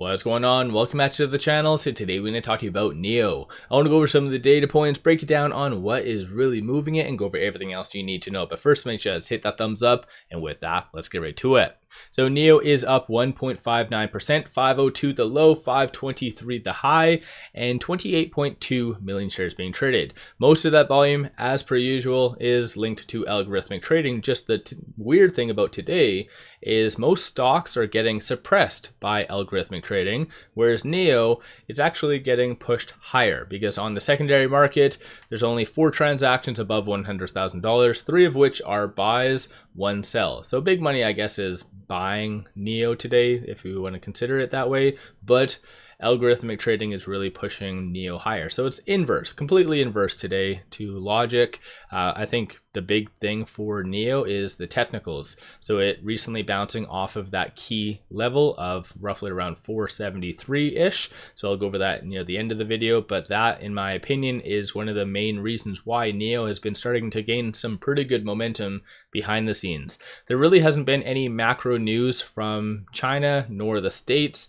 What's going on? Welcome back to the channel. So today we're going to talk to you about NIO. I want to go over some of the data points, break it down on what is really moving it, and go over everything else you need to know. But first, make sure to hit that thumbs up, and with that, let's get right to it. So NIO is up 1.59%, 502 the low, 523 the high, and 28.2 million shares being traded. Most of that volume, as per usual, is linked to algorithmic trading. Just the weird thing about today is most stocks are getting suppressed by algorithmic trading, whereas NIO is actually getting pushed higher because on the secondary market, there's only 4 transactions above $100,000, 3 of which are buys, 1 sell. So big money, I guess, is buying NIO today, if you want to consider it that way, but algorithmic trading is really pushing NIO higher. So it's inverse, completely inverse today to logic. I think the big thing for NIO is the technicals. So it recently bouncing off of that key level of roughly around 473-ish. So I'll go over that near the end of the video, but that, in my opinion, is one of the main reasons why NIO has been starting to gain some pretty good momentum behind the scenes. There really hasn't been any macro news from China nor the States.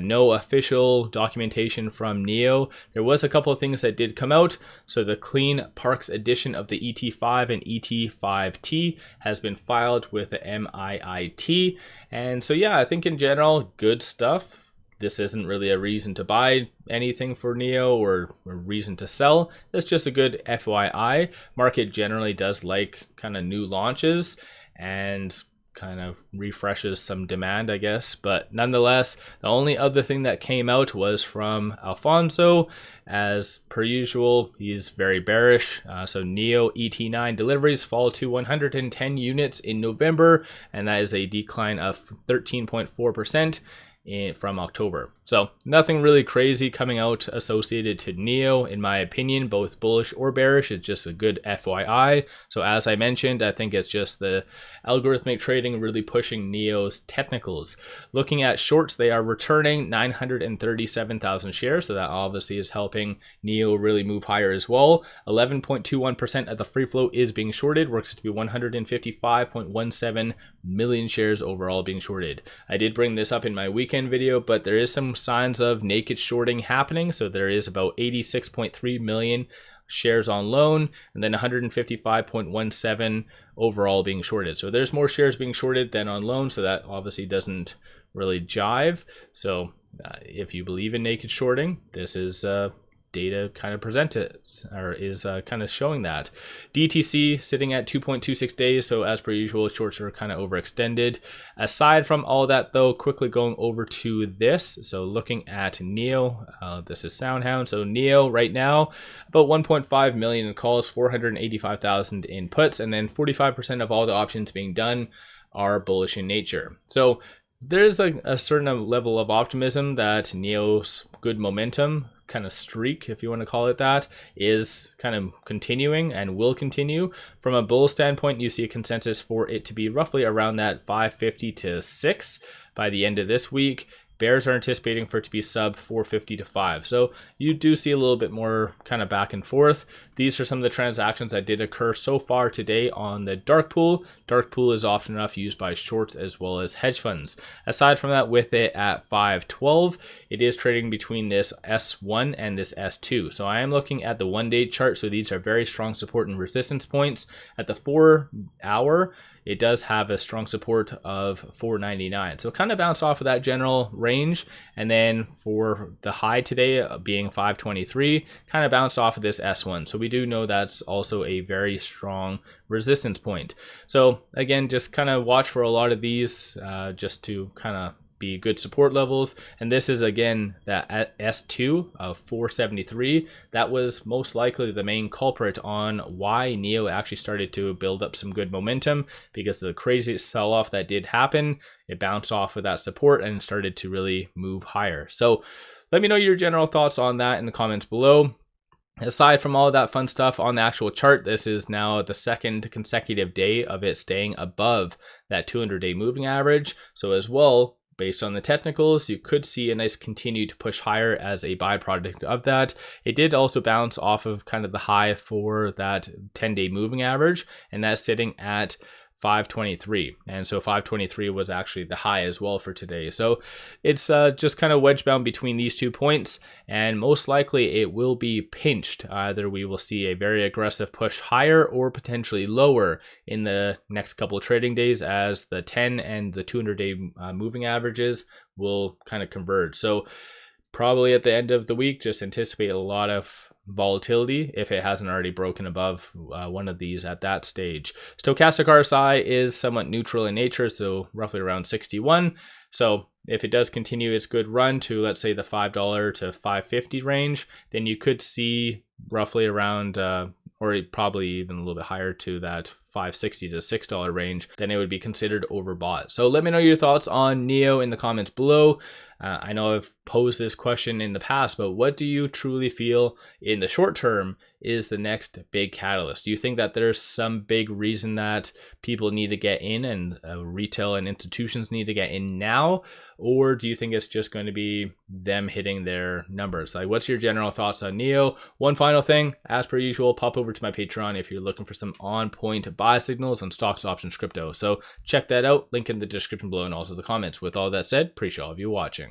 No official documentation from NIO. There was a couple of things that did come out. So the Clean Parks edition of the ET5 and ET5T has been filed with the MIIT. And so yeah, I think in general, good stuff. This isn't really a reason to buy anything for NIO or a reason to sell. It's just a good FYI. Market generally does like kind of new launches and kind of refreshes some demand, I guess. But nonetheless, the only other thing that came out was from Alfonso. As per usual, he's very bearish. So NIO ET9 deliveries fall to 110 units in November, and that is a decline of 13.4%. From October. So nothing really crazy coming out associated to NIO, in my opinion, both bullish or bearish. It's just a good FYI. So as I mentioned, I think it's just the algorithmic trading really pushing NIO's technicals. Looking at shorts, they are returning 937,000 shares. So that obviously is helping NIO really move higher as well. 11.21% of the free float is being shorted, works to be 155.17 million shares overall being shorted. I did bring this up in my weekend video, but there is some signs of naked shorting happening. So there is about 86.3 million shares on loan and then 155.17 overall being shorted. So there's more shares being shorted than on loan, so that obviously doesn't really jive. So if you believe in naked shorting, this is data kind of presented or is kind of showing that. DTC sitting at 2.26 days, so as per usual, shorts are kind of overextended. Aside from all that though, quickly going over to this, so looking at NIO, this is SoundHound. So NIO right now, about 1.5 million in calls, 485,000 in puts, and then 45% of all the options being done are bullish in nature. So there's like a certain level of optimism that NIO's good momentum kind of streak, if you want to call it that, is kind of continuing and will continue. From a bull standpoint, you see a consensus for it to be roughly around that 550 to 6 by the end of this week. Bears are anticipating for it to be sub 450 to 5. So you do see a little bit more kind of back and forth. These are some of the transactions that did occur so far today on the dark pool. Dark pool is often enough used by shorts as well as hedge funds. Aside from that, with it at 512, it is trading between this S1 and this S2. So I am looking at the 1-day chart. So these are very strong support and resistance points. At the 4-hour, it does have a strong support of 499. So it kind of bounced off of that general range. And then for the high today being 523, kind of bounced off of this S1. So we do know that's also a very strong resistance point. So again, just kind of watch for a lot of these just to kind of be good support levels. And this is again that S2 of 473. That was most likely the main culprit on why NIO actually started to build up some good momentum, because of the crazy sell-off that did happen. It bounced off of that support and started to really move higher. So let me know your general thoughts on that in the comments below. Aside from all of that fun stuff on the actual chart, this is now the second consecutive day of it staying above that 200-day moving average. So as well, based on the technicals, you could see a nice continued push higher as a byproduct of that. It did also bounce off of kind of the high for that 10-day moving average, and that's sitting at 523, and so 523 was actually the high as well for today. So it's just kind of wedge bound between these 2 points, and most likely it will be pinched. Either we will see a very aggressive push higher or potentially lower in the next couple of trading days, as the 10 and the 200-day moving averages will kind of converge. So probably at the end of the week, just anticipate a lot of volatility if it hasn't already broken above one of these at that stage. Stochastic RSI is somewhat neutral in nature, so roughly around 61. So if it does continue its good run to, let's say, the $5 to $5.50 range, then you could see roughly around or probably even a little bit higher to that $5.60 to $6 range, then it would be considered overbought. So let me know your thoughts on NIO in the comments below. I know I've posed this question in the past, but what do you truly feel in the short term is the next big catalyst? Do you think that there's some big reason that people need to get in and retail and institutions need to get in now? Or do you think it's just going to be them hitting their numbers? Like, what's your general thoughts on NIO? One final thing, as per usual, pop over to my Patreon if you're looking for some on-point buy signals on stocks, options, crypto. So check that out. Link in the description below and also the comments. With all that said, appreciate all of you watching.